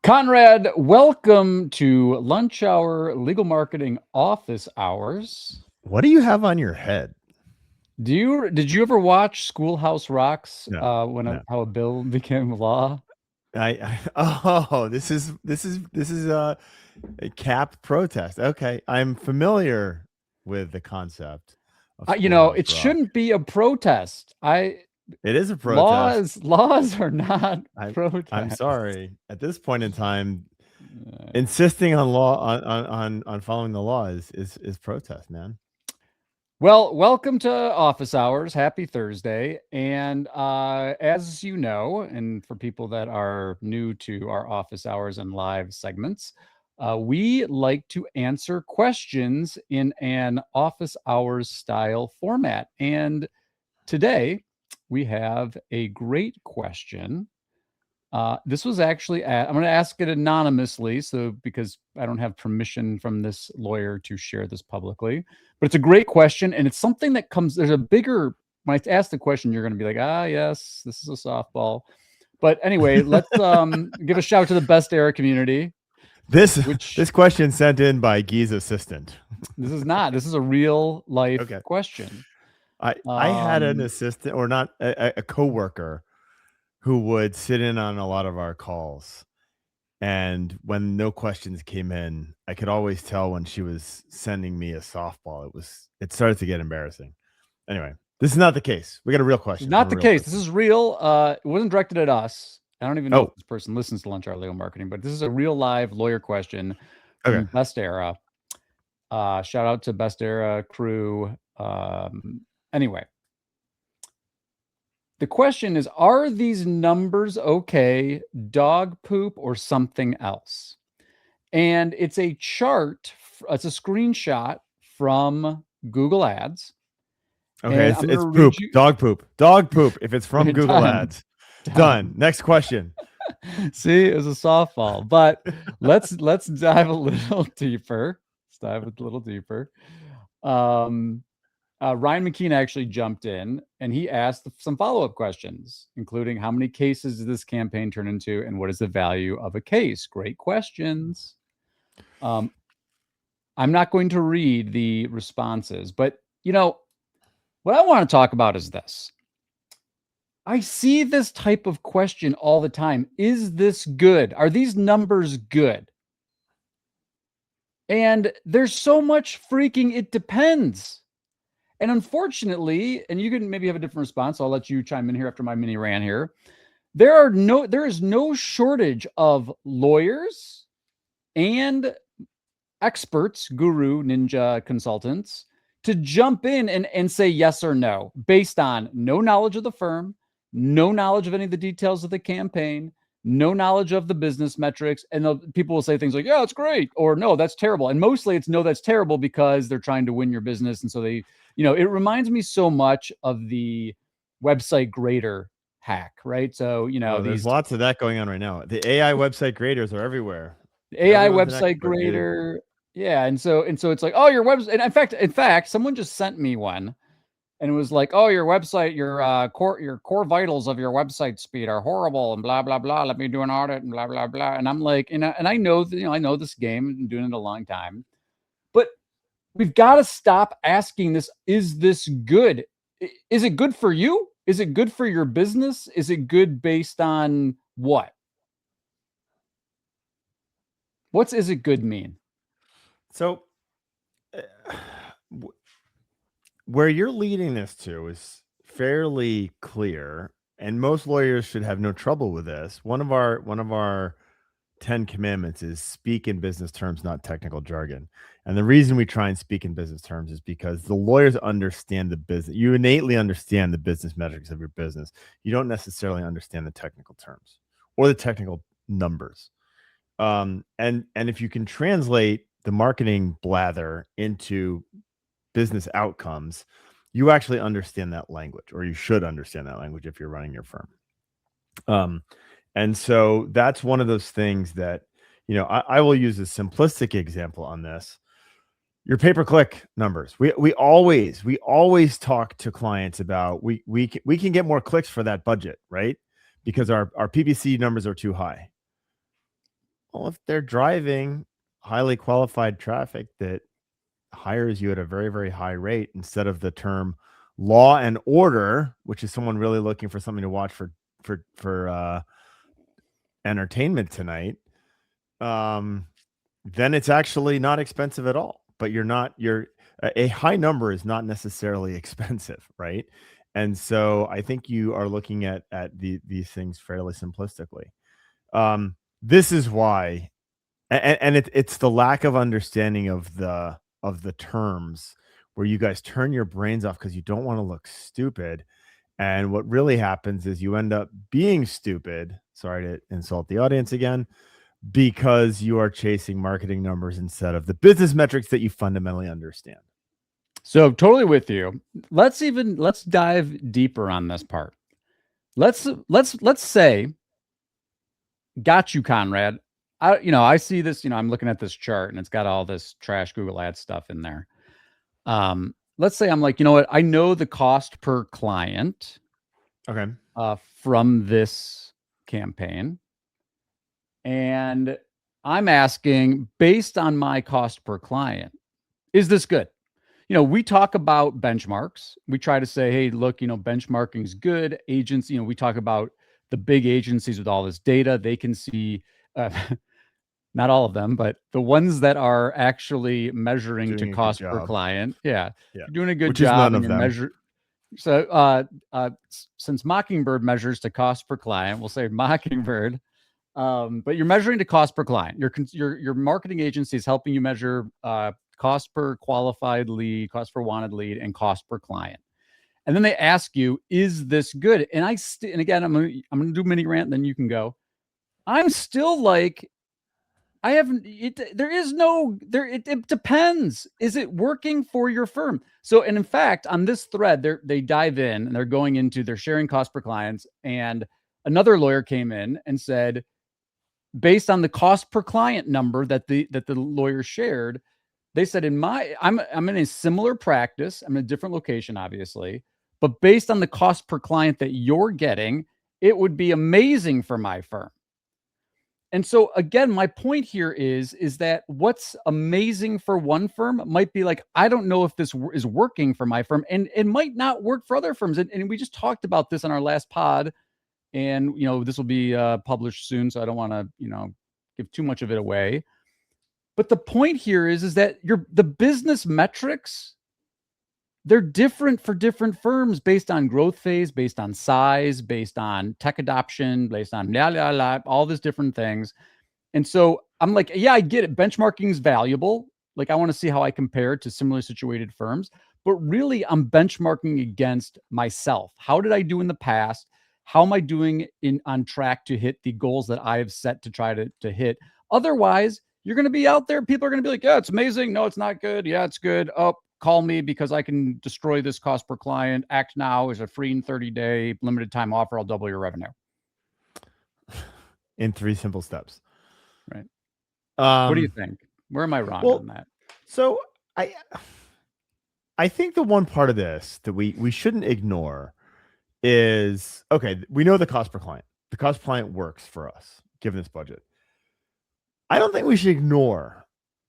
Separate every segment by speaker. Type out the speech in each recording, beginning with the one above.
Speaker 1: Conrad, welcome to Lunch Hour Legal Marketing Office Hours.
Speaker 2: What do you have on your head?
Speaker 1: Did you ever watch Schoolhouse Rocks
Speaker 2: No, no.
Speaker 1: how a bill became law?
Speaker 2: This is a cap protest. Okay, I'm familiar with the concept of Schoolhouse
Speaker 1: It
Speaker 2: Rock.
Speaker 1: shouldn't be a protest.
Speaker 2: It is a protest.
Speaker 1: Laws are not
Speaker 2: I'm
Speaker 1: protests.
Speaker 2: sorry. At this point in time,
Speaker 1: Uh,
Speaker 2: insisting on law on following the law is protest, man.
Speaker 1: Well, welcome to Office Hours. Happy Thursday. And as you know, and for people that are new to our Office Hours and live segments, we like to answer questions in an Office Hours style format. And today we have a great question. This was actually, I'm going to ask it anonymously, because I don't have permission from this lawyer to share this publicly, but it's a great question. And it's something that there's a bigger, when I ask the question, you're going to be like, yes, this is a softball. But anyway, let's give a shout out to the Best Era community.
Speaker 2: This question sent in by Guy's assistant.
Speaker 1: This is a real life question.
Speaker 2: I had an assistant, or not, a coworker who would sit in on a lot of our calls. And when no questions came in, I could always tell when she was sending me a softball. It started to get embarrassing. Anyway, this is not the case. We got a real question.
Speaker 1: Not the case. This is real. It wasn't directed at us. I don't even know if this person listens to Lunch Hour Legal Marketing, but this is a real live lawyer question from Best Era. Shout out to Best Era crew. Anyway, the question is, are these numbers okay, dog poop, or something else? And it's a chart. It's a screenshot from Google Ads.
Speaker 2: Okay, it's poop. Dog poop. Dog poop. If it's from Google Ads. Done. Next question.
Speaker 1: See, it was a softball, but let's dive a little deeper. Ryan McKean actually jumped in and he asked some follow-up questions, including how many cases did this campaign turn into and what is the value of a case? Great questions. I'm not going to read the responses, but what I want to talk about is this. I see this type of question all the time. Is this good? Are these numbers good? And there's so much freaking, it depends. And unfortunately, and you can maybe have a different response. I'll let you chime in here after my mini rant here. There is no shortage of lawyers and experts, guru, ninja consultants to jump in and say yes or no based on no knowledge of the firm, no knowledge of any of the details of the campaign, no knowledge of the business metrics. And people will say things like, yeah, it's great, or no, that's terrible. And mostly it's no, that's terrible, because they're trying to win your business. And so they, it reminds me so much of the website grader hack, right? So,
Speaker 2: there's lots of that going on right now. The AI website graders are everywhere.
Speaker 1: The AI website grader. Yeah. And so it's like, oh, your website. And in fact, someone just sent me one. And it was like, oh, your website, your core vitals of your website speed are horrible and blah, blah, blah. Let me do an audit and blah, blah, blah. And I'm like, and I know, I know this game, I've been doing it a long time, but we've got to stop asking this. Is this good? Is it good for you? Is it good for your business? Is it good based on what? Is it good mean?
Speaker 2: So, where you're leading this to is fairly clear, and most lawyers should have no trouble with this. One of our 10 commandments is speak in business terms, not technical jargon. And the reason we try and speak in business terms is because the lawyers understand the business. You innately understand the business metrics of your business. You don't necessarily understand the technical terms or the technical numbers. And if you can translate the marketing blather into business outcomes, you actually understand that language, or you should understand that language if you're running your firm. And so that's one of those things that, I will use a simplistic example on this. Your pay-per-click numbers. We always talk to clients about we can get more clicks for that budget, right? Because our PPC numbers are too high. Well, if they're driving highly qualified traffic that hires you at a very, very high rate instead of the term law and order, which is someone really looking for something to watch for entertainment tonight, then it's actually not expensive at all. But you're a high number is not necessarily expensive, right? And so I think you are looking at these things fairly simplistically. This is why, and it's the lack of understanding of the terms where you guys turn your brains off because you don't want to look stupid. And what really happens is you end up being stupid. Sorry to insult the audience again, because you are chasing marketing numbers instead of the business metrics that you fundamentally understand.
Speaker 1: So totally with you. Let's dive deeper on this part. Let's say, got you, Conrad. I see this, I'm looking at this chart and it's got all this trash Google Ads stuff in there. Let's say I'm like, you know what? I know the cost per client
Speaker 2: Okay.
Speaker 1: from this campaign. And I'm asking, based on my cost per client, is this good? We talk about benchmarks. We try to say, hey, look, benchmarking is good. Agents, we talk about the big agencies with all this data. They can see, not all of them, but the ones that are actually measuring to
Speaker 2: Doing a good
Speaker 1: cost per
Speaker 2: job.
Speaker 1: client. Yeah.
Speaker 2: Yeah.
Speaker 1: You're doing a good
Speaker 2: Which is
Speaker 1: job
Speaker 2: none
Speaker 1: and
Speaker 2: of
Speaker 1: you're
Speaker 2: them.
Speaker 1: So since Mockingbird measures to cost per client, we'll say Mockingbird. But you're measuring to cost per client. Your marketing agency is helping you measure cost per qualified lead, cost per wanted lead, and cost per client. And then they ask you, "Is this good?" And and again, I'm gonna do mini rant, then you can go. I'm still like, I haven't. There is no there. It depends. Is it working for your firm? So, and in fact, on this thread, they dive in and they're sharing cost per clients. And another lawyer came in and said, based on the cost per client number that the lawyer shared, they said, I'm in a similar practice. I'm in a different location, obviously, but based on the cost per client that you're getting, it would be amazing for my firm. And so again, my point here is that what's amazing for one firm might be like, I don't know if this is working for my firm, and it might not work for other firms. And we just talked about this on our last pod, and this will be published soon, so I don't want to give too much of it away. But the point here is that the business metrics, they're different for different firms based on growth phase, based on size, based on tech adoption, based on all these different things. And so I'm like, yeah, I get it. Benchmarking is valuable. Like, I want to see how I compare to similarly situated firms, but really I'm benchmarking against myself. How did I do in the past? How am I doing on track to hit the goals that I have set to try to hit? Otherwise, you're going to be out there. People are going to be like, yeah, it's amazing. No, it's not good. Yeah, it's good. Oh, call me because I can destroy this cost per client. Act now is a free and 30-day limited time offer. I'll double your revenue.
Speaker 2: In 3 simple steps.
Speaker 1: Right. What do you think? Where am I wrong on that?
Speaker 2: So I think the one part of this that we shouldn't ignore is, okay, we know the cost per client. The cost per client works for us, given this budget. I don't think we should ignore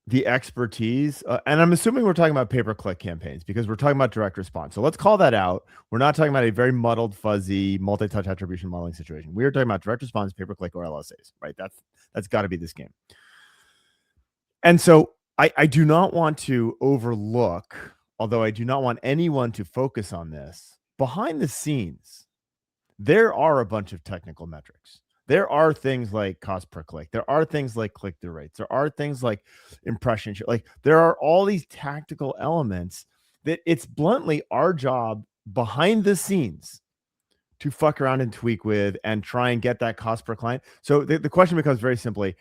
Speaker 2: the expertise. And I'm assuming we're talking about pay-per-click campaigns because we're talking about direct response. So let's call that out. We're not talking about a very muddled, fuzzy, multi-touch attribution modeling situation. We are talking about direct response, pay-per-click, or LSAs, right? That's got to be this game. And so I do not want to overlook, although I do not want anyone to focus on this, behind the scenes, there are a bunch of technical metrics. There are things like cost per click. There are things like click-through rates. There are things like impression. Like, there are all these tactical elements that it's bluntly our job behind the scenes to fuck around and tweak with and try and get that cost per client. So the question becomes very simply,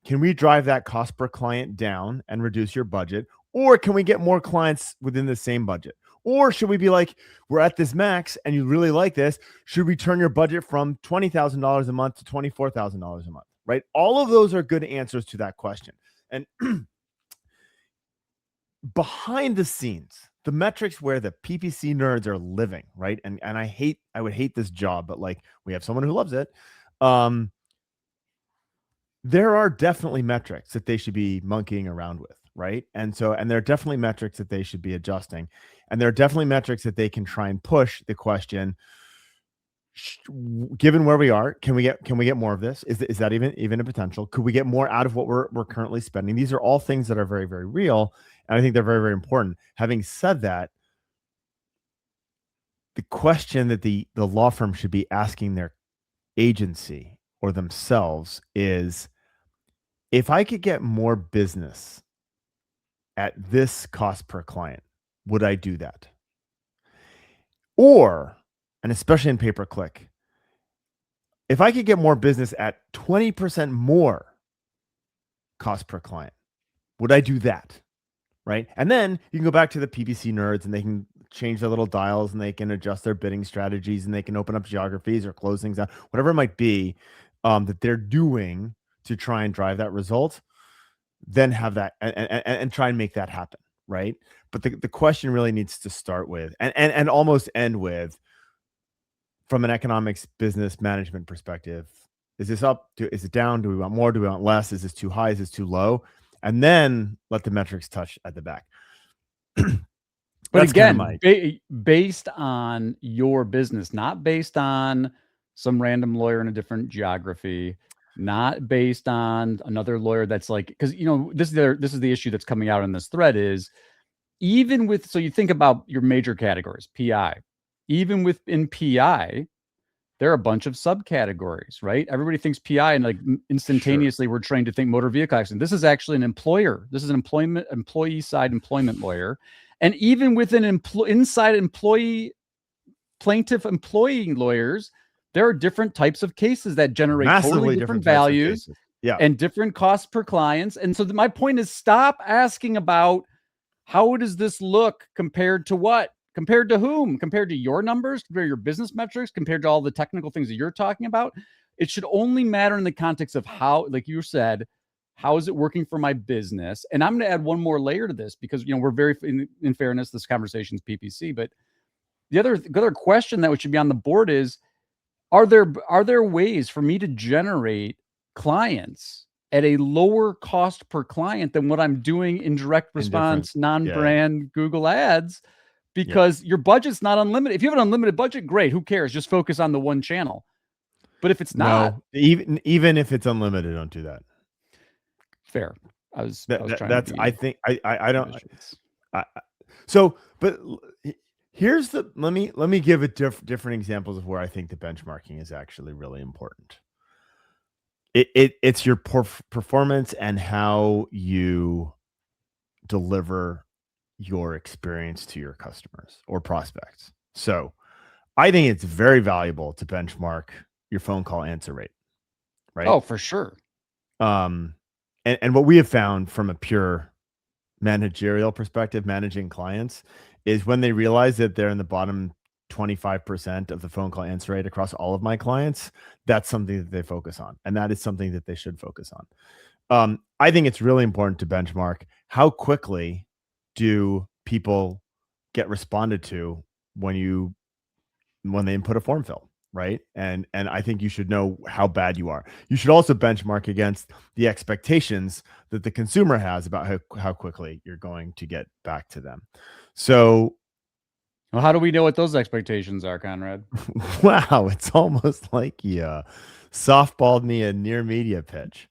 Speaker 2: can we drive that cost per client down and reduce your budget? Or can we get more clients within the same budget? Or should we be like, we're at this max and you really like this. Should we turn your budget from $20,000 a month to $24,000 a month? Right? All of those are good answers to that question. And behind the scenes, the metrics where the PPC nerds are living, right? And I would hate this job, but like, we have someone who loves it. there are definitely metrics that they should be monkeying around with, right? And there are definitely metrics that they should be adjusting, and there are definitely metrics that they can try and push the question. Given where we are, can we get more of this? Is that even a potential? Could we get more out of what we're currently spending? These are all things that are very, very real, and I think they're very, very important. Having said that, the question that the law firm should be asking their agency or themselves is, if I could get more business at this cost per client, would I do that? Or, and especially in pay per click, if I could get more business at 20% more cost per client, would I do that? Right. And then you can go back to the PPC nerds and they can change their little dials and they can adjust their bidding strategies and they can open up geographies or close things out, whatever it might be that they're doing to try and drive that result. Then have that and try and make that happen. Right. But the question really needs to start with and almost end with, from an economics business management perspective, is this up? Is it down? Do we want more? Do we want less? Is this too high? Is this too low? And then let the metrics touch at the back.
Speaker 1: But again, based on your business, not based on some random lawyer in a different geography, not based on another lawyer that's like, because this is the issue that's coming out in this thread is, even with, so you think about your major categories, PI, even within PI, there are a bunch of subcategories, right? Everybody thinks PI, and like instantaneously we're trained to think motor vehicle accident. This is actually an employer. This is an employee side employment lawyer. And even within inside employee plaintiff employee lawyers, there are different types of cases that generate
Speaker 2: massively
Speaker 1: totally different values and different costs per clients. And so my point is, stop asking about how does this look compared to what? Compared to whom? Compared to your numbers? Compared to your business metrics? Compared to all the technical things that you're talking about? It should only matter in the context of how, like you said, how is it working for my business? And I'm going to add one more layer to this because, we're very, in fairness, this conversation is PPC, but the other question that should be on the board is, are there ways for me to generate clients at a lower cost per client than what I'm doing in direct response, non-brand Google ads? Because your budget's not unlimited. If you have an unlimited budget, great. Who cares? Just focus on the one channel. But if it's not,
Speaker 2: even if it's unlimited, don't do that.
Speaker 1: Fair. I was trying
Speaker 2: that's,
Speaker 1: to
Speaker 2: I think I don't. But here's let me give it different examples of where I think the benchmarking is actually really important. It's your performance and how you deliver your experience to your customers or prospects. So I think it's very valuable to benchmark your phone call answer rate, right?
Speaker 1: Oh, for sure.
Speaker 2: And what we have found from a pure managerial perspective, managing clients, is when they realize that they're in the bottom 25% of the phone call answer rate across all of my clients, that's something that they focus on. And that is something that they should focus on. I think it's really important to benchmark how quickly do people get responded to when they input a form fill, right? And I think you should know how bad you are. You should also benchmark against the expectations that the consumer has about how quickly you're going to get back to them. So,
Speaker 1: well, how do we know what those expectations are, Conrad?
Speaker 2: Wow, it's almost like you softballed me a near media pitch.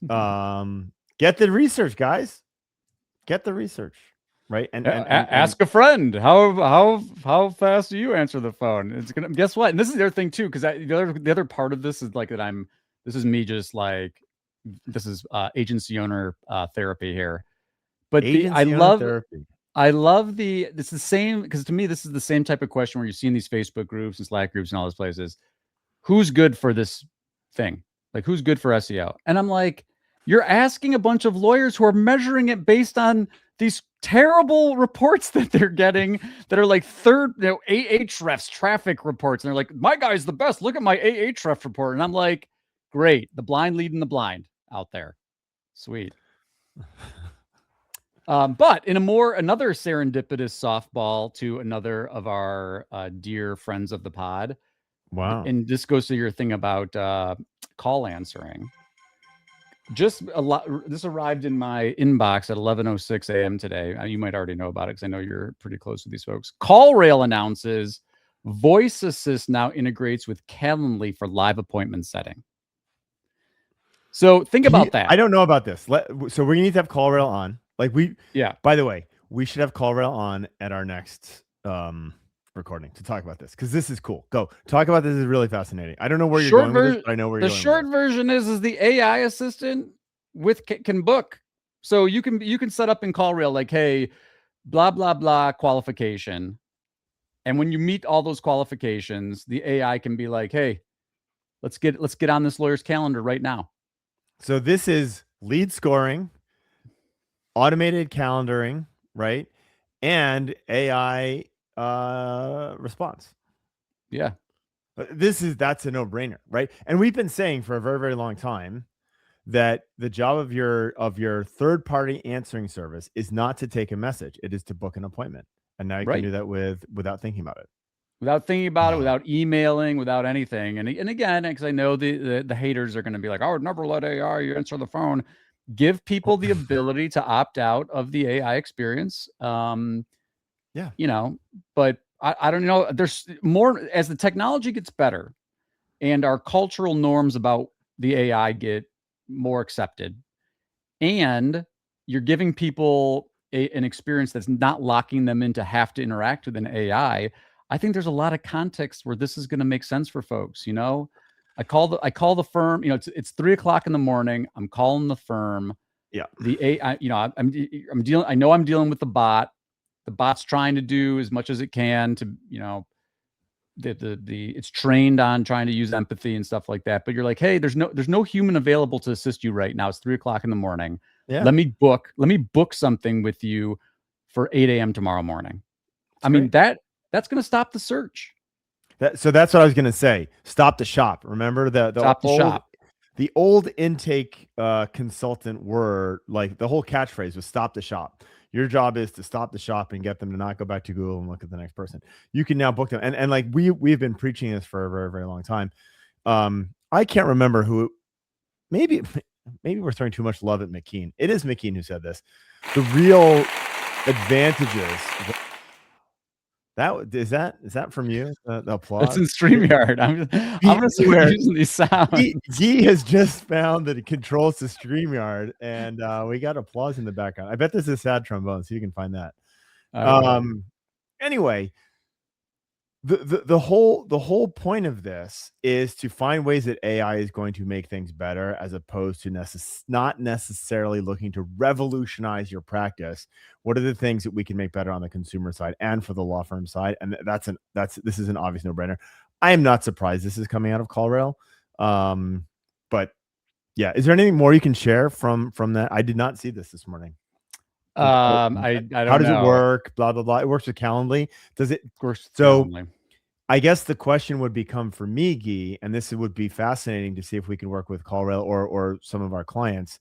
Speaker 2: Get the research, guys. Get the research. Right. And
Speaker 1: ask a friend. How fast do you answer the phone? It's gonna, guess what? And this is the other thing too, because the other part of this is like that this is me just like, this is agency owner therapy here. But I love it's the same, because to me this is the same type of question where you're seeing these Facebook groups and Slack groups and all those places. Who's good for this thing? Like, who's good for SEO? And I'm like, you're asking a bunch of lawyers who are measuring it based on these terrible reports that they're getting that are like Ahrefs traffic reports. And they're like, my guy's the best. Look at my Ahrefs report. And I'm like, great. The blind leading the blind out there. Sweet. But in another serendipitous softball to another of our dear friends of the pod.
Speaker 2: Wow.
Speaker 1: And this goes to your thing about call answering. Just a lot. This arrived in my inbox at 11:06 a.m. today. You might already know about it because I know you're pretty close with these folks. CallRail announces Voice Assist now integrates with Calendly for live appointment setting. So think about that.
Speaker 2: I don't know about this. So we need to have CallRail on.
Speaker 1: Yeah.
Speaker 2: By the way, we should have CallRail on at our next recording to talk about this because this is cool. Go talk about this. Is really fascinating. I don't know where you're going with this, but I know where you're
Speaker 1: the
Speaker 2: going
Speaker 1: short
Speaker 2: with
Speaker 1: version is the AI assistant with can book. So you can set up in CallRail like, hey, blah blah blah qualification, and when you meet all those qualifications, the AI can be like, hey, let's get on this lawyer's calendar right now.
Speaker 2: So this is lead scoring, automated calendaring, right? And AI response.
Speaker 1: Yeah.
Speaker 2: That's a no-brainer, right? And we've been saying for a very, very long time that the job of your third-party answering service is not to take a message, it is to book an appointment. And now you can
Speaker 1: Right.
Speaker 2: do that without thinking about it.
Speaker 1: Without thinking about it, without emailing, without anything. And again, because I know the haters are going to be like, I would never let AI answer the phone. Give people the ability to opt out of the AI experience.
Speaker 2: Yeah.
Speaker 1: But I don't know. There's more as the technology gets better and our cultural norms about the AI get more accepted, and you're giving people an experience that's not locking them into have to interact with an AI. I think there's a lot of context where this is going to make sense for folks. I call the firm. It's 3:00 in the morning. I'm calling the firm.
Speaker 2: Yeah.
Speaker 1: The AI. I'm dealing. I know I'm dealing with the bot. The bot's trying to do as much as it can to it's trained on trying to use empathy and stuff like that. But you're like, hey, there's no human available to assist you right now. It's 3:00 in the morning.
Speaker 2: Yeah.
Speaker 1: Let me book something with you for 8 a.m. tomorrow morning. I mean, that's going to stop the search.
Speaker 2: So that's what I was going to say. Stop the shop. Remember
Speaker 1: Stop the shop.
Speaker 2: The old intake consultant word, like the whole catchphrase was stop the shop. Your job is to stop the shop and get them to not go back to Google and look at the next person. You can now book them. And like we've been preaching this for a very, very long time. I can't remember who, maybe we're throwing too much love at McKean. It is McKean who said this. The real advantages. Is that from you? The applause.
Speaker 1: That's in StreamYard. I'm gonna start using these sounds.
Speaker 2: Guy has just found that it controls the StreamYard, and we got applause in the background. I bet this is sad trombone, so you can find that. Anyway, the whole point of this is to find ways that AI is going to make things better, as opposed to not necessarily looking to revolutionize your practice. What are the things that we can make better on the consumer side and for the law firm side? And this is an obvious no-brainer. I am not surprised this is coming out of CallRail. But yeah, is there anything more you can share from that? I did not see this morning.
Speaker 1: I don't know.
Speaker 2: How does it work? Blah blah blah. It works with Calendly. Does it?
Speaker 1: So
Speaker 2: I guess the question would become for me, Guy, and this would be fascinating to see if we can work with CallRail or some of our clients,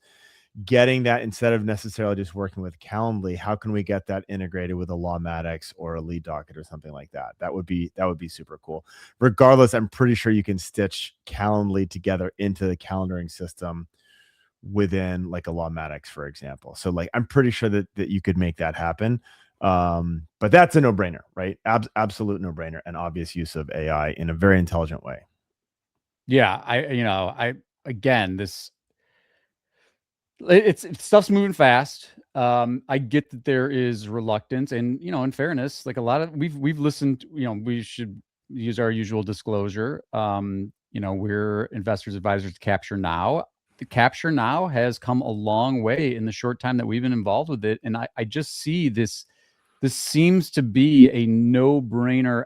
Speaker 2: getting that instead of necessarily just working with Calendly. How can we get that integrated with a Lawmatics or a Lead Docket or something like that? That would be super cool. Regardless, I'm pretty sure you can stitch Calendly together into the calendaring system within like a Lawmatics, for example. So like I'm pretty sure that you could make that happen. But that's a no-brainer, right? Absolute no-brainer, and obvious use of AI in a very intelligent way.
Speaker 1: Yeah, stuff's moving fast. I get that there is reluctance, and in fairness, like a lot of we've listened. We should use our usual disclosure. We're investors advisors to Capture Now. The Capture Now has come a long way in the short time that we've been involved with it, and I just see this. This seems to be a no-brainer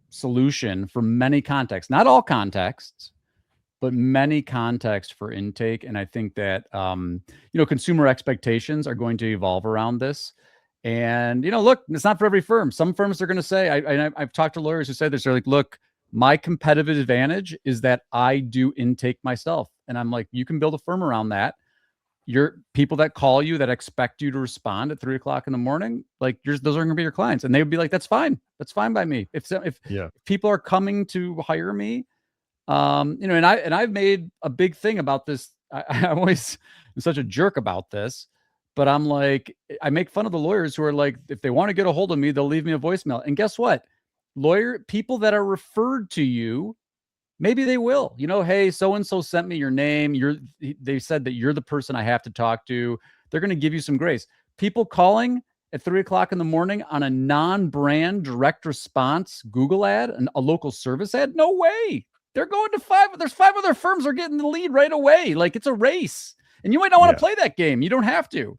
Speaker 1: solution for many contexts, not all contexts, but many contexts for intake. And I think that, consumer expectations are going to evolve around this. And, look, it's not for every firm. Some firms are going to say, I've talked to lawyers who say this, they're like, look, my competitive advantage is that I do intake myself. And I'm like, you can build a firm around that. Your people that call you that expect you to respond at 3:00 in the morning, like those are going to be your clients. And they would be like, that's fine. That's fine by me. If people are coming to hire me, and I've made a big thing about this I'm always I'm such a jerk about this, but I'm like, I make fun of the lawyers who are like, if they want to get a hold of me, they'll leave me a voicemail. And guess what? Lawyer people that are referred to you, maybe they will. Hey, so and so sent me your name. They said that you're the person I have to talk to. They're going to give you some grace. People calling at 3 o'clock in the morning on a non-brand direct response Google ad, a local service ad. No way. They're going to five. There's five other firms are getting the lead right away. Like it's a race, and you might not want to play that game. You don't have to.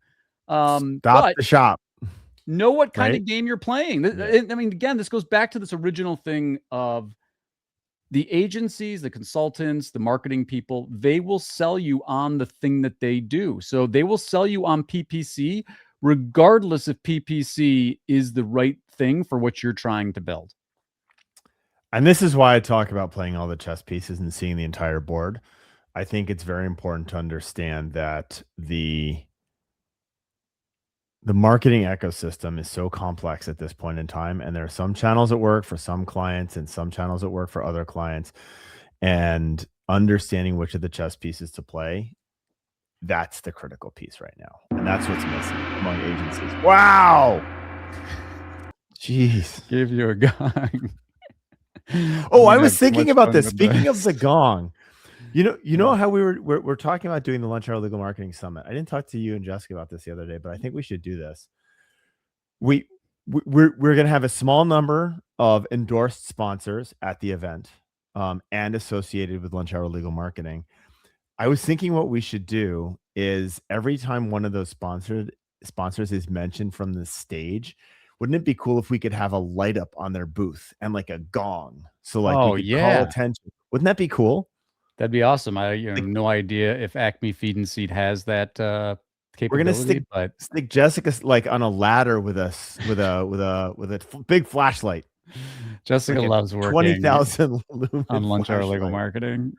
Speaker 2: Stop
Speaker 1: But
Speaker 2: the shop.
Speaker 1: know what kind
Speaker 2: Right?
Speaker 1: of game you're playing.
Speaker 2: Yeah.
Speaker 1: I mean, again, this goes back to this original thing of the agencies, the consultants, the marketing people, they will sell you on the thing that they do. So they will sell you on PPC, regardless if PPC is the right thing for what you're trying to build.
Speaker 2: And this is why I talk about playing all the chess pieces and seeing the entire board. I think it's very important to understand that the marketing ecosystem is so complex at this point in time, and there are some channels that work for some clients and some channels that work for other clients, and understanding which of the chess pieces to play, that's the critical piece right now, and that's what's missing among agencies. Wow. Jeez.
Speaker 1: Give you a gong.
Speaker 2: Oh, I was thinking about this. Speaking of the gong, you know how we're talking about doing the Lunch Hour Legal Marketing Summit. I didn't talk to you and Jessica about this the other day, but I think we should do this. We're going to have a small number of endorsed sponsors at the event, and associated with Lunch Hour Legal Marketing. I was thinking what we should do is every time one of those sponsors is mentioned from the stage, wouldn't it be cool if we could have a light up on their booth and like a gong? So like we could call attention. Wouldn't that be cool?
Speaker 1: That'd be awesome. I have no idea if Acme Feed and Seed has that capability,
Speaker 2: We're gonna stick Jessica like on a ladder with a big flashlight.
Speaker 1: Jessica loves working
Speaker 2: 20,000
Speaker 1: on Lunch Hour Legal Marketing.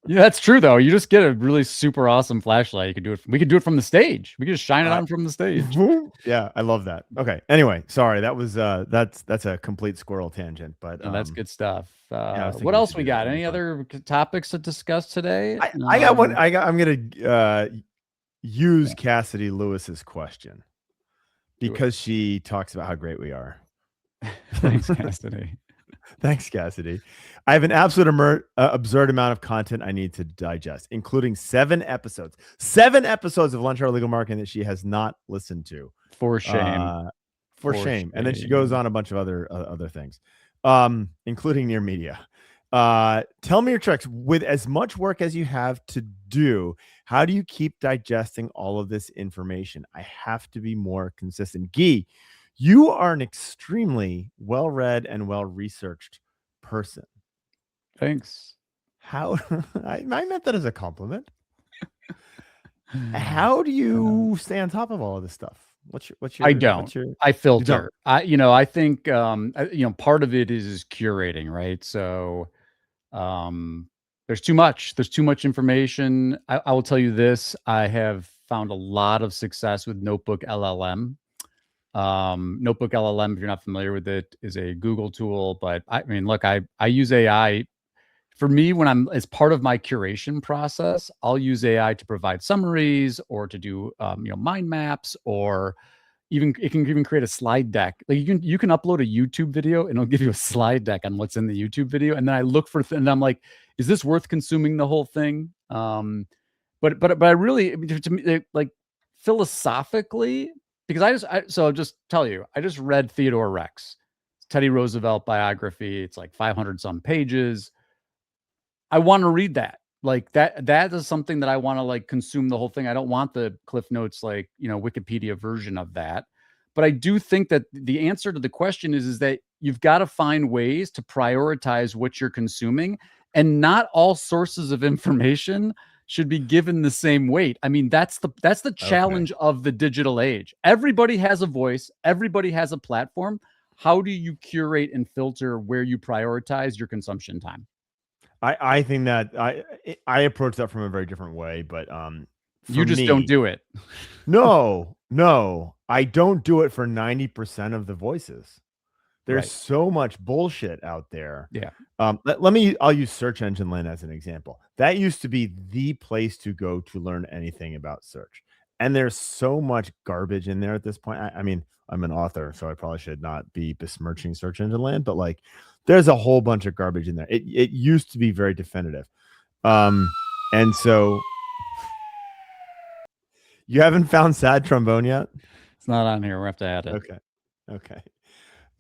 Speaker 1: Yeah, that's true though. You just get a really super awesome flashlight. You could do it. We could do it from the stage. We could just shine it on from the stage.
Speaker 2: Yeah, I love that. Okay. Anyway, sorry. That was that's a complete squirrel tangent, but
Speaker 1: that's good stuff.
Speaker 2: yeah,
Speaker 1: what else we got? Any other topics to discuss today?
Speaker 2: I got one. I'm gonna use Cassidy Lewis's question because she talks about how great we are.
Speaker 1: Thanks, Cassidy.
Speaker 2: Thanks, Cassidy. I have an absolute absurd amount of content I need to digest, including 7 episodes of Lunch Hour Legal Marketing that she has not listened to.
Speaker 1: For shame.
Speaker 2: For shame. And then she goes on a bunch of other things, including Near Media. Tell me your tricks. With as much work as you have to do, how do you keep digesting all of this information? I have to be more consistent. Guy, you are an extremely well-read and well-researched person.
Speaker 1: Thanks.
Speaker 2: How I meant that as a compliment. How do you stay on top of all of this stuff? What's your
Speaker 1: I don't. I filter. I think part of it is curating, right? So there's too much. There's too much information. I will tell you this. I have found a lot of success with Notebook LLM. Notebook LLM, if you're not familiar with it, is a Google tool. But I mean, look, I use AI. For me, when as part of my curation process, I'll use AI to provide summaries or to do mind maps, or it can even create a slide deck. Like you can upload a YouTube video and it'll give you a slide deck on what's in the YouTube video, and then I look for and I'm like, is this worth consuming the whole thing? But I really, to me, like philosophically, because I'll just tell you, I just read Theodore Rex, Teddy Roosevelt biography. It's like 500 some pages. I want to read that. Like that is something that I want to like consume the whole thing. I don't want the Cliff Notes, like, Wikipedia version of that. But I do think that the answer to the question is that you've got to find ways to prioritize what you're consuming, and not all sources of information should be given the same weight. I mean, that's the challenge of the digital age. Everybody has a voice, everybody has a platform. How do you curate and filter where you prioritize your consumption time?
Speaker 2: I think that I approach that from a very different way, but
Speaker 1: you just don't do it.
Speaker 2: No, I don't do it for 90% of the voices. There's
Speaker 1: Right.
Speaker 2: so much bullshit out there.
Speaker 1: Yeah.
Speaker 2: I'll use search engine land as an example. That used to be the place to go to learn anything about search. And there's so much garbage in there at this point. I mean, I'm an author, so I probably should not be besmirching search engine land, but like there's a whole bunch of garbage in there. It used to be very definitive. Um, and so you haven't found sad trombone yet?
Speaker 1: It's not on here. We'll have to add it.
Speaker 2: Okay. Okay.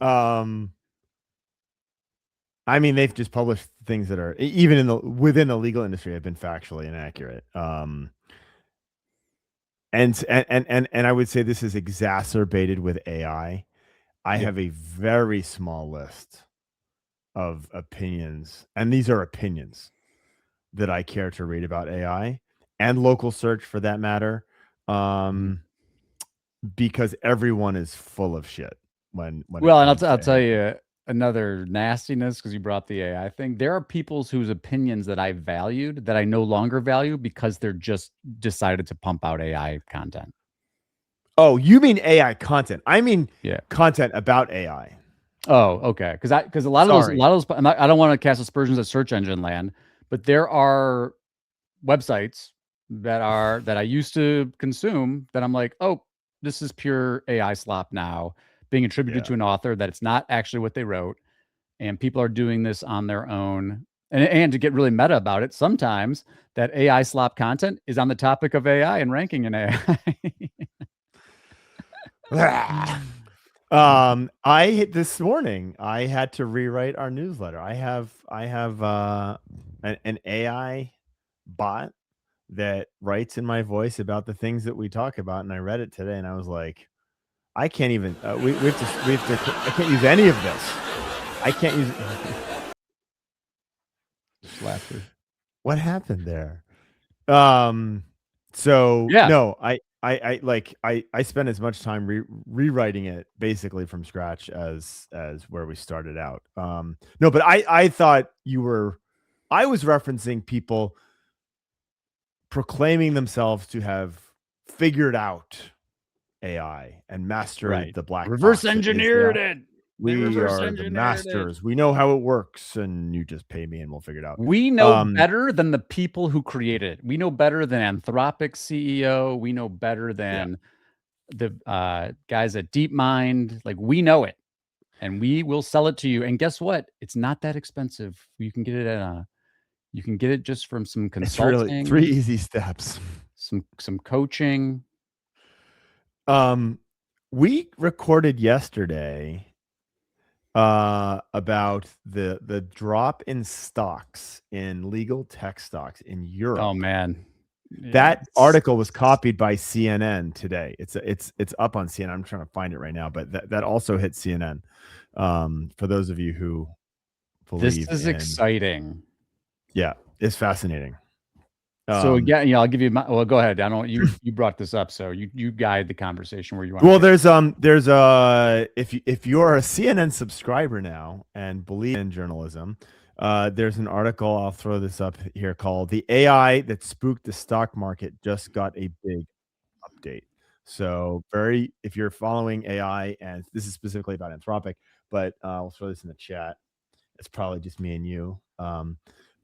Speaker 2: Um, I mean, they've just published things that are even within the legal industry have been factually inaccurate. And I would say this is exacerbated with AI. I
Speaker 1: Yeah.
Speaker 2: have a very small list of opinions, and these are opinions that I care to read about AI and local search for that matter.
Speaker 1: Mhm.
Speaker 2: Because everyone is full of shit when it
Speaker 1: Well, and
Speaker 2: comes
Speaker 1: I'll
Speaker 2: to
Speaker 1: tell
Speaker 2: AI.
Speaker 1: you another nastiness because you brought the AI thing. There are peoples whose opinions that I valued that I no longer value because they're just decided to pump out AI content.
Speaker 2: Oh, you mean AI content? I mean
Speaker 1: Yeah.
Speaker 2: content about AI.
Speaker 1: Oh, okay. Because a
Speaker 2: Sorry.
Speaker 1: lot of those, I don't want to cast aspersions at search engine land, but there are websites that I used to consume that I'm like, oh, this is pure AI slop now, being attributed
Speaker 2: Yeah.
Speaker 1: to an author that it's not actually what they wrote, and people are doing this on their own. And to get really meta about it, sometimes that AI slop content is on the topic of AI and ranking in AI.
Speaker 2: This morning I had to rewrite our newsletter. I have an AI bot that writes in my voice about the things that we talk about, and I read it today, and I was like, I can't even. We have to. I can't use any of this. I can't use.
Speaker 1: Just laughter.
Speaker 2: What happened there? Um, so
Speaker 1: Yeah,
Speaker 2: no, I spent as much time rewriting it basically from scratch as where we started out. No, but I thought I was referencing people proclaiming themselves to have figured out AI and mastered
Speaker 1: right.
Speaker 2: the black
Speaker 1: Reverse
Speaker 2: box that is the
Speaker 1: engineered it. They
Speaker 2: we
Speaker 1: reverse
Speaker 2: are the
Speaker 1: engineered it.
Speaker 2: masters. We know how it works, and you just pay me and we'll figure it out.
Speaker 1: We know better than the people who created it. We know better than Anthropic CEO. We know better
Speaker 2: Yeah.
Speaker 1: than the guys at DeepMind. Like we know it, and we will sell it to you. And guess what? It's not that expensive. You can get it at you can get it just from some
Speaker 2: It's really 3
Speaker 1: consulting,
Speaker 2: easy steps.
Speaker 1: some coaching.
Speaker 2: Um, we recorded yesterday about the drop in stocks in legal tech stocks in
Speaker 1: Oh
Speaker 2: Europe.
Speaker 1: man, yeah,
Speaker 2: That article was copied by CNN today. It's up on CNN. I'm trying to find it right now, but that also hit CNN. For those of you who
Speaker 1: this
Speaker 2: believe
Speaker 1: is
Speaker 2: in,
Speaker 1: exciting.
Speaker 2: yeah, it's fascinating.
Speaker 1: So
Speaker 2: Um,
Speaker 1: yeah, I'll give you my. Well, go ahead. I don't. You brought this up, so you guide the conversation where you want to
Speaker 2: Well,
Speaker 1: take.
Speaker 2: there's if you're a CNN subscriber now and believe in journalism, there's an article, I'll throw this up here, called "The AI That Spooked the Stock Market Just Got a Big Update." So very, if you're following AI, and this is specifically about Anthropic, but we'll throw this in the chat. It's probably just me and you.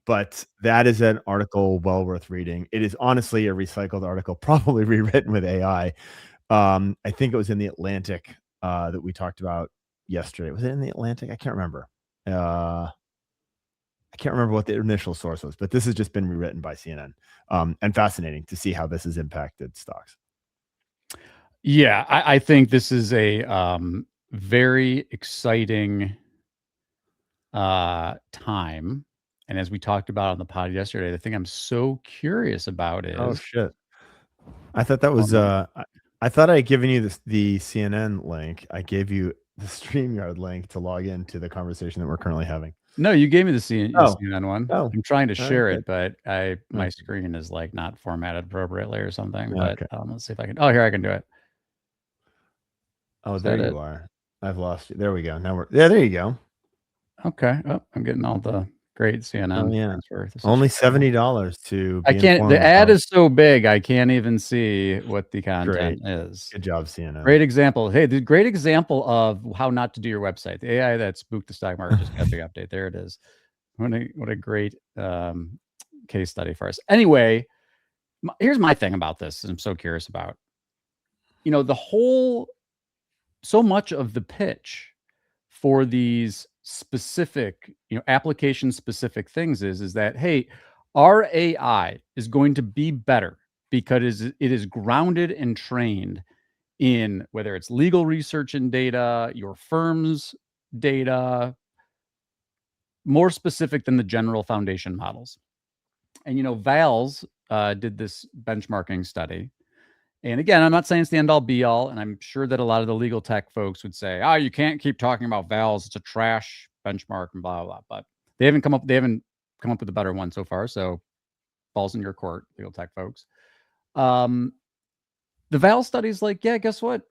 Speaker 2: But that is an article well worth reading. It is honestly a recycled article, probably rewritten with AI. I think it was in the Atlantic that we talked about yesterday. Was it in the Atlantic? I can't remember. I can't remember what the initial source was, but this has just been rewritten by CNN. And fascinating to see how this has impacted stocks.
Speaker 1: Yeah, I think this is a very exciting time. And as we talked about on the pod yesterday, the thing I'm so curious about
Speaker 2: Oh
Speaker 1: is
Speaker 2: shit! I thought that
Speaker 1: oh
Speaker 2: was
Speaker 1: no.
Speaker 2: I thought I had given you the CNN link. I gave you the StreamYard link to log into the conversation that we're currently having.
Speaker 1: No, you gave me the
Speaker 2: Oh,
Speaker 1: CNN one.
Speaker 2: oh,
Speaker 1: I'm trying to
Speaker 2: all right,
Speaker 1: share
Speaker 2: good.
Speaker 1: it, but my
Speaker 2: Okay.
Speaker 1: screen is like not formatted appropriately or something. But
Speaker 2: Okay.
Speaker 1: let's see if I can. Oh, here I can do it.
Speaker 2: Oh,
Speaker 1: Is
Speaker 2: there
Speaker 1: that
Speaker 2: you
Speaker 1: it?
Speaker 2: are. I've lost you. There we go. Now we're, yeah, there you go.
Speaker 1: Okay. Oh, I'm getting all the Great,
Speaker 2: Oh
Speaker 1: CNN.
Speaker 2: yeah,
Speaker 1: Thanks for the
Speaker 2: only
Speaker 1: subscribe.
Speaker 2: $70 to
Speaker 1: I
Speaker 2: be
Speaker 1: can't the
Speaker 2: informed
Speaker 1: ad
Speaker 2: about.
Speaker 1: is so big, I can't even see what the
Speaker 2: Great,
Speaker 1: content is.
Speaker 2: good job, CNN.
Speaker 1: Great example. Hey, the great example of how not to do your website. The AI that spooked the stock market just got a big update. There it is. What a great, case study for us. Anyway, here's my thing about this, I'm so curious about. The whole so much of the pitch for these specific, application specific things is that, hey, our AI is going to be better because it is grounded and trained in whether it's legal research and data, your firm's data, more specific than the general foundation models. And Vals did this benchmarking study. And again, I'm not saying it's the end all be all, and I'm sure that a lot of the legal tech folks would say, "Oh, you can't keep talking about Vals; it's a trash benchmark and blah blah." But they haven't come up with a better one so far. So balls in your court, legal tech folks. Um, the Val study's like, yeah, guess what?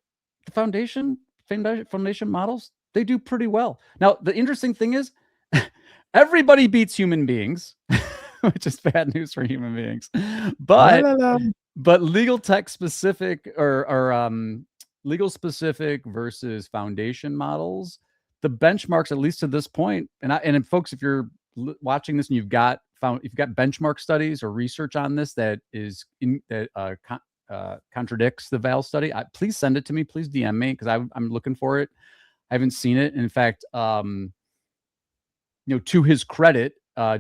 Speaker 1: The foundation models, they do pretty well. Now, the interesting thing is, everybody beats human beings, which is bad news for human beings.
Speaker 2: La,
Speaker 1: But
Speaker 2: la, la.
Speaker 1: legal tech specific or legal specific versus foundation models, the benchmarks, at least to this point, and folks, if you're watching this and you've got benchmark studies or research on this that is contradicts the Val study, please send it to me. Please DM me because I'm looking for it. I haven't seen it. In fact, to his credit,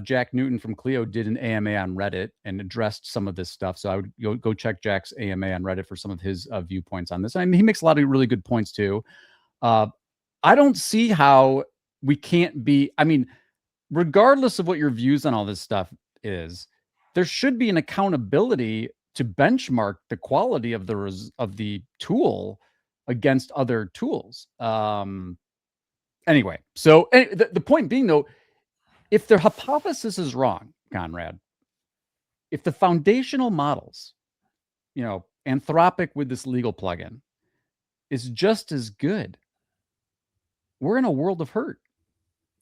Speaker 1: Jack Newton from Clio did an AMA on Reddit and addressed some of this stuff. So I would go check Jack's AMA on Reddit for some of his viewpoints on this. I mean, he makes a lot of really good points too. I don't see how we can't be. I mean, regardless of what your views on all this stuff is, there should be an accountability to benchmark the quality of the tool against other tools. Anyway, so the point being though, if the hypothesis is wrong, Conrad, if the foundational models, Anthropic with this legal plugin is just as good, we're in a world of hurt.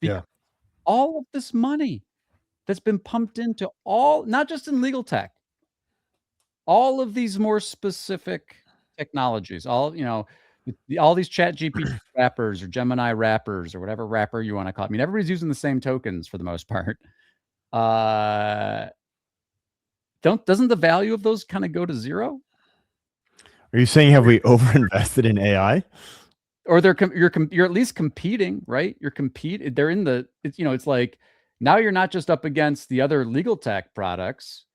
Speaker 2: Yeah.
Speaker 1: All of this money that's been pumped into not just in legal tech, all of these more specific technologies, all these chat GPT wrappers or Gemini wrappers or whatever wrapper you want to call it. I mean, everybody's using the same tokens for the most part. Doesn't the value of those kind of go to zero?
Speaker 2: Are you saying have we overinvested in AI?
Speaker 1: Or you're at least competing, right? They're in it's like now you're not just up against the other legal tech products,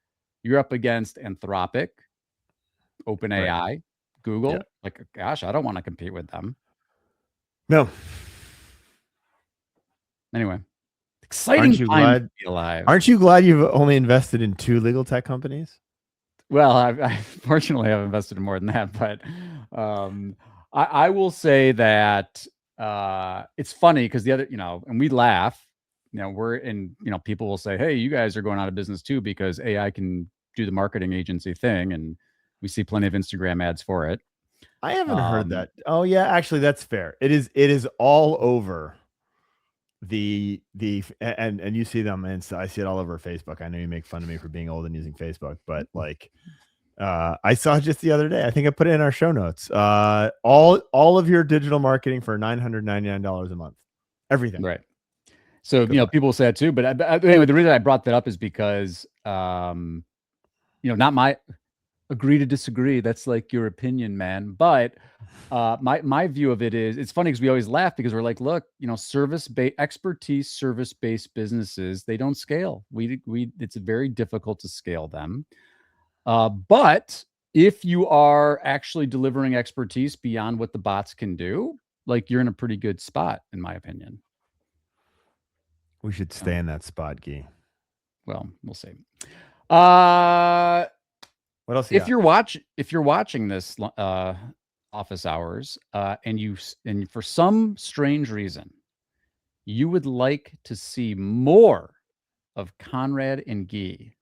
Speaker 1: you're up against Anthropic, OpenAI,
Speaker 2: Right.
Speaker 1: Google.
Speaker 2: Yeah.
Speaker 1: Like, gosh, I don't want to compete with them.
Speaker 2: No.
Speaker 1: Anyway, exciting
Speaker 2: Aren't you
Speaker 1: time to
Speaker 2: glad?
Speaker 1: be alive.
Speaker 2: Aren't you glad you've only invested in 2 legal tech companies?
Speaker 1: Well, I fortunately have invested in more than that, but I will say that it's funny because the other, and we laugh, people will say, hey, you guys are going out of business too because AI can do the marketing agency thing, and we see plenty of Instagram ads for it.
Speaker 2: I haven't heard that. Oh yeah, actually that's fair. It is all over and you see them, and I see it all over Facebook. I know you make fun of me for being old and using Facebook, but like I saw just the other day, I think I put it in our show notes. All of your digital marketing for $999 a month. Everything.
Speaker 1: Right. So, people say that too, but anyway, the reason I brought that up is because not my agree to disagree. That's like your opinion, man. But my view of it is, it's funny because we always laugh because we're like, look, expertise, service-based businesses, they don't scale. It's very difficult to scale them. But if you are actually delivering expertise beyond what the bots can do, like you're in a pretty good spot, in my opinion.
Speaker 2: We should stay in that spot, Guy.
Speaker 1: Well, we'll see.
Speaker 2: What else?
Speaker 1: If you're watching this office hours, and for some strange reason, you would like to see more of Conrad and Guy,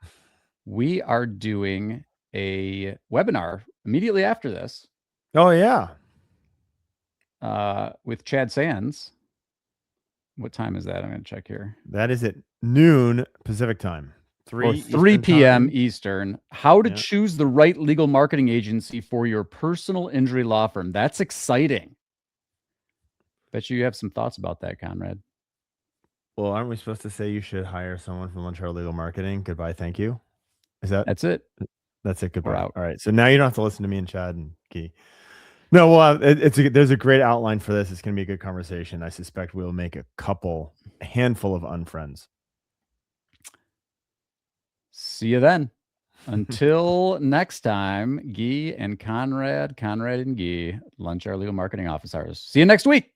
Speaker 1: we are doing a webinar immediately after this.
Speaker 2: Oh yeah.
Speaker 1: With Chad Sands. What time is that? I'm going to check here.
Speaker 2: That is at noon Pacific time,
Speaker 1: or
Speaker 2: 3
Speaker 1: 3
Speaker 2: Eastern
Speaker 1: p.m.
Speaker 2: time.
Speaker 1: Eastern. How to
Speaker 2: Yeah.
Speaker 1: choose the right legal marketing agency for your personal injury law firm. That's exciting. Bet you have some thoughts about that, Conrad.
Speaker 2: Well, aren't we supposed to say you should hire someone from Montreal Legal Marketing? Goodbye, thank you. Is that
Speaker 1: That's it.
Speaker 2: that's it?
Speaker 1: We're
Speaker 2: Goodbye.
Speaker 1: out.
Speaker 2: All right. So now you don't have to listen to me and Chad and Key. No, well, there's a great outline for this. It's going to be a good conversation. I suspect we'll make a handful of unfriends.
Speaker 1: See you then. Until next time, Guy and Conrad and Guy, lunch our legal marketing office hours. See you next week.